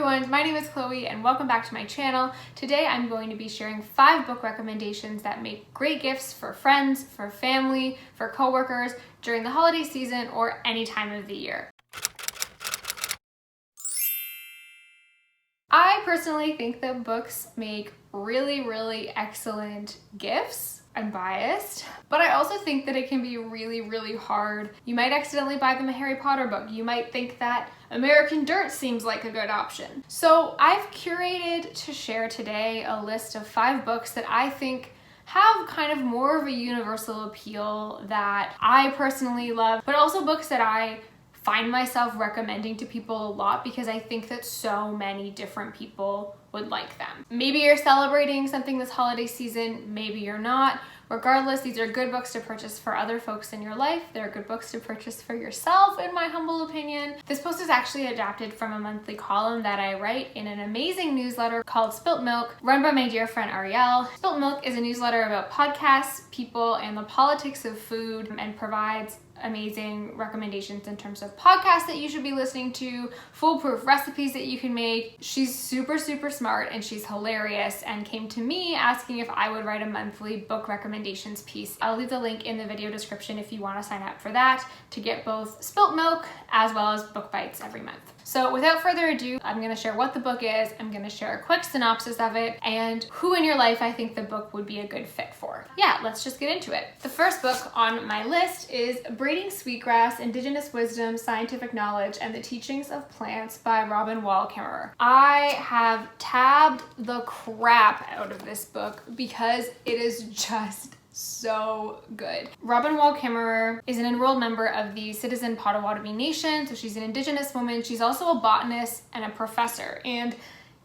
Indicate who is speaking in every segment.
Speaker 1: everyone, my name is Chloe and welcome back to my channel. Today I'm going to be sharing 5 book recommendations that make great gifts for friends, for family, for coworkers during the holiday season or any time of the year. I personally think that books make really excellent gifts. I'm biased, but I also think that it can be really hard. You might accidentally buy them a Harry Potter book. You might think that American Dirt seems like a good option. So I've curated to share today a list of 5 books that I think have kind of more of a universal appeal that I personally love, but also books that I find myself recommending to people a lot because I think that so many different people would like them. Maybe you're celebrating something this holiday season, maybe you're not. Regardless, these are good books to purchase for other folks in your life. They're good books to purchase for yourself, in my humble opinion. This post is actually adapted from a monthly column that I write in an amazing newsletter called Spilt Milk, run by my dear friend Ariel. Spilt Milk is a newsletter about podcasts, people, and the politics of food, and provides amazing recommendations in terms of podcasts that you should be listening to, foolproof recipes that you can make. She's super smart and she's hilarious and came to me asking if I would write a monthly book recommendations piece. I'll leave the link in the video description if you want to sign up for that to get both Spilt Milk as well as book bites every month. So without further ado, I'm going to share what the book is, I'm going to share a quick synopsis of it, and who in your life I think the book would be a good fit for. Yeah, let's just get into it. The first book on my list is Braiding Sweetgrass, Indigenous Wisdom, Scientific Knowledge, and the Teachings of Plants by Robin Wall Kimmerer. I have tabbed the crap out of this book because it is just so good. Robin Wall Kimmerer is an enrolled member of the Citizen Potawatomi Nation, so she's an Indigenous woman. She's also a botanist and a professor. And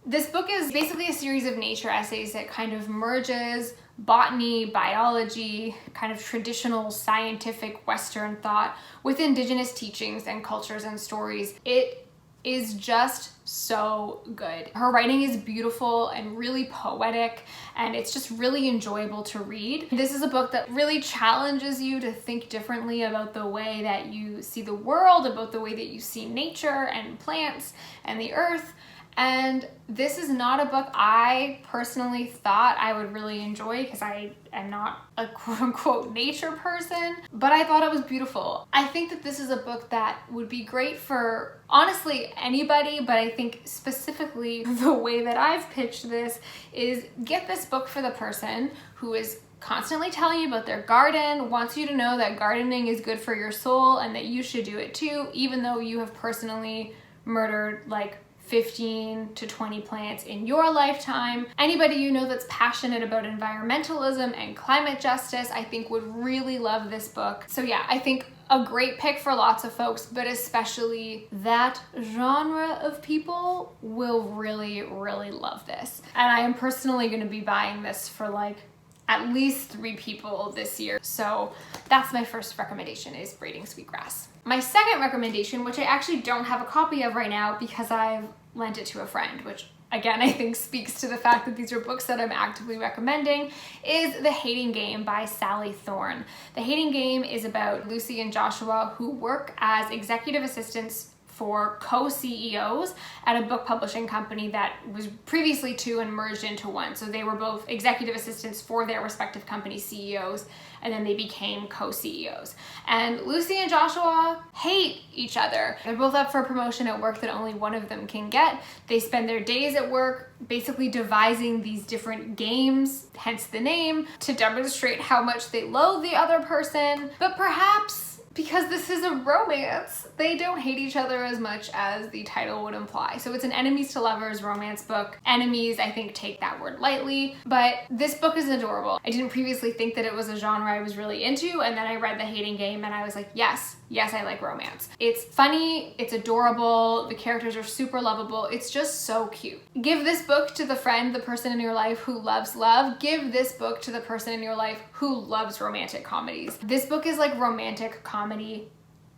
Speaker 1: this book is basically a series of nature essays that kind of merges botany, biology, kind of traditional scientific Western thought with Indigenous teachings and cultures and stories. It is just so good. Her writing is beautiful and really poetic, and it's just really enjoyable to read. This is a book that really challenges you to think differently about the way that you see the world, about the way that you see nature and plants and the earth. And this is not a book I personally thought I would really enjoy because I am not a quote-unquote nature person, but I thought it was beautiful. I think that this is a book that would be great for honestly anybody, but I think specifically the way that I've pitched this is get this book for the person who is constantly telling you about their garden, wants you to know that gardening is good for your soul and that you should do it too, even though you have personally murdered like 15 to 20 plants in your lifetime. Anybody you know that's passionate about environmentalism and climate justice, I think would really love this book. So yeah, I think a great pick for lots of folks, but especially that genre of people will really love this. And I am personally going to be buying this for like at least 3 people this year. So that's my first recommendation, is Braiding Sweetgrass. My second recommendation, which I actually don't have a copy of right now because I've lent it to a friend, which again, I think speaks to the fact that these are books that I'm actively recommending, is The Hating Game by Sally Thorne. The Hating Game is about Lucy and Joshua who work as executive assistants for co-CEOs at a book publishing company that was previously 2 and merged into 1. So they were both executive assistants for their respective company CEOs, and then they became co-CEOs. And Lucy and Joshua hate each other. They're both up for a promotion at work that only one of them can get. They spend their days at work basically devising these different games, hence the name, to demonstrate how much they loathe the other person. But perhaps because this is a romance, they don't hate each other as much as the title would imply. So it's an enemies to lovers romance book. Enemies, I think, take that word lightly, but this book is adorable. I didn't previously think that it was a genre I was really into, and then I read The Hating Game and I was like, yes, I like romance. It's funny, it's adorable, the characters are super lovable, it's just so cute. Give this book to the friend, the person in your life who loves love. Give this book to the person in your life who loves romantic comedies. This book is like romantic comedy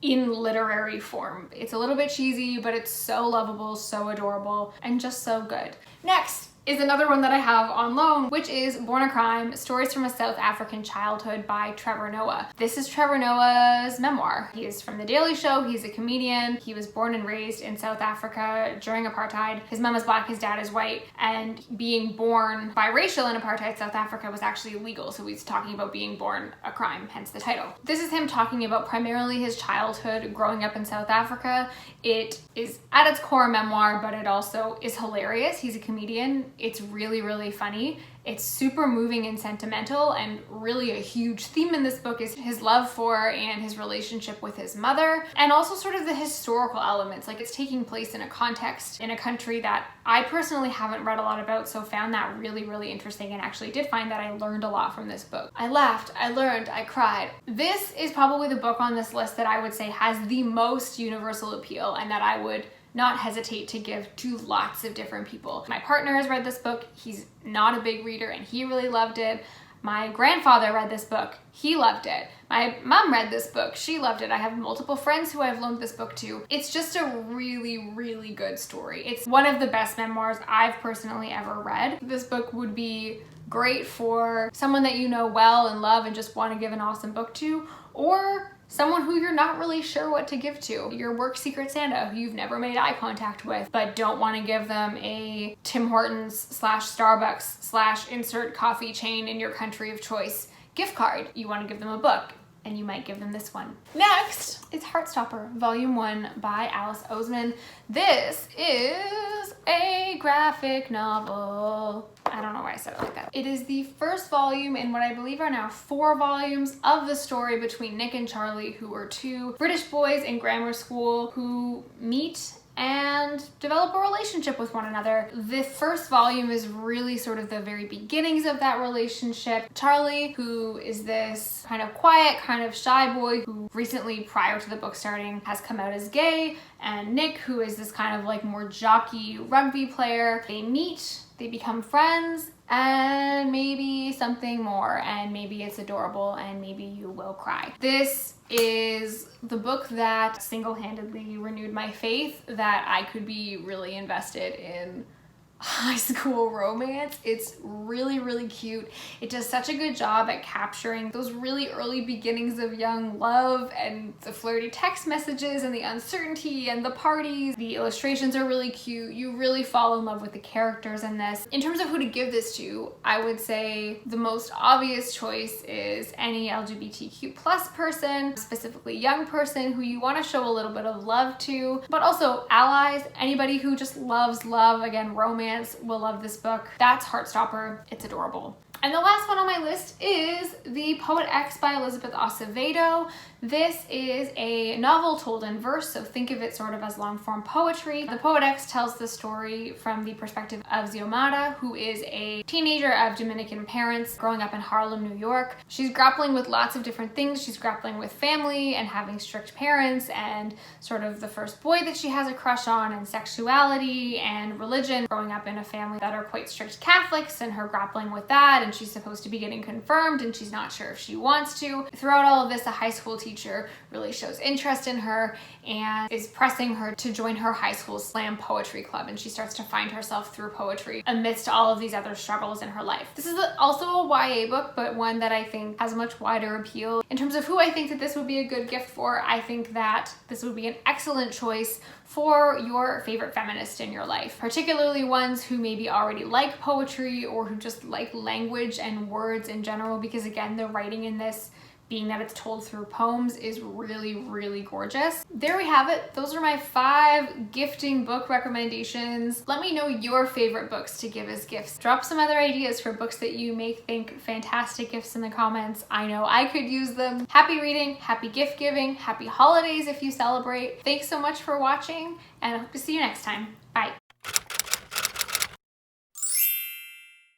Speaker 1: in literary form. It's a little bit cheesy, but it's so lovable, so adorable, and just so good. Next is another one that I have on loan, which is Born a Crime, Stories from a South African Childhood by Trevor Noah. This is Trevor Noah's memoir. He is from The Daily Show, he's a comedian, he was born and raised in South Africa during apartheid. His mom is black, his dad is white, and being born biracial in apartheid South Africa was actually illegal, so he's talking about being born a crime, hence the title. This is him talking about primarily his childhood growing up in South Africa. It is at its core a memoir, but it also is hilarious. He's a comedian. It's really, really funny. It's super moving and sentimental, and really a huge theme in this book is his love for and his relationship with his mother, and also sort of the historical elements. Like, it's taking place in a context in a country that I personally haven't read a lot about, so found that really, really interesting, and actually did find that I learned a lot from this book. I laughed, I learned, I cried. This is probably the book on this list that I would say has the most universal appeal, and that I would not hesitate to give to lots of different people. My partner has read this book. He's not a big reader and he really loved it. My grandfather read this book. He loved it. My mom read this book. She loved it. I have multiple friends who I've loaned this book to. It's just a really, really good story. It's one of the best memoirs I've personally ever read. This book would be great for someone that you know well and love and just want to give an awesome book to, or someone who you're not really sure what to give to. Your work secret Santa who you've never made eye contact with, but don't want to give them a Tim Hortons / Starbucks / insert coffee chain in your country of choice gift card. You want to give them a book, and you might give them this one. Next is Heartstopper, Volume 1 by Alice Oseman. This is a graphic novel. I don't know why I said it like that. It is the first volume in what I believe are now 4 volumes of the story between Nick and Charlie, who are 2 British boys in grammar school who meet and develop a relationship with one another. The first volume is really sort of the very beginnings of that relationship. Charlie, who is this kind of quiet, kind of shy boy who recently, prior to the book starting, has come out as gay, and Nick, who is this kind of like more jockey rugby player. They meet, they become friends, and maybe something more, and maybe it's adorable, and maybe you will cry. This is the book that single-handedly renewed my faith that I could be really invested in high school romance. It's really, really cute. It does such a good job at capturing those really early beginnings of young love and the flirty text messages and the uncertainty and the parties. The illustrations are really cute. You really fall in love with the characters in this. In terms of who to give this to, I would say the most obvious choice is any LGBTQ+ person, specifically young person who you want to show a little bit of love to, but also allies, anybody who just loves love, again, romance, will love this book. That's Heartstopper. It's adorable. And the last one on my list is The Poet X by Elizabeth Acevedo. This is a novel told in verse, so think of it sort of as long-form poetry. The Poet X tells the story from the perspective of Xiomara, who is a teenager of Dominican parents growing up in Harlem, New York. She's grappling with lots of different things. She's grappling with family and having strict parents and sort of the first boy that she has a crush on, and sexuality and religion, growing up in a family that are quite strict Catholics, and her grappling with that, and she's supposed to be getting confirmed and she's not sure if she wants to. Throughout all of this, a high school teacher really shows interest in her and is pressing her to join her high school slam poetry club, and she starts to find herself through poetry amidst all of these other struggles in her life. This is also a YA book, but one that I think has a much wider appeal. In terms of who I think that this would be a good gift for, I think that this would be an excellent choice for your favorite feminist in your life, particularly ones who maybe already like poetry or who just like language and words in general, because again, the writing in this, being that it's told through poems, is really, really gorgeous. There we have it. Those are my 5 gifting book recommendations. Let me know your favorite books to give as gifts. Drop some other ideas for books that you may think fantastic gifts in the comments. I know I could use them. Happy reading, happy gift giving, happy holidays if you celebrate. Thanks so much for watching, and I hope to see you next time. Bye.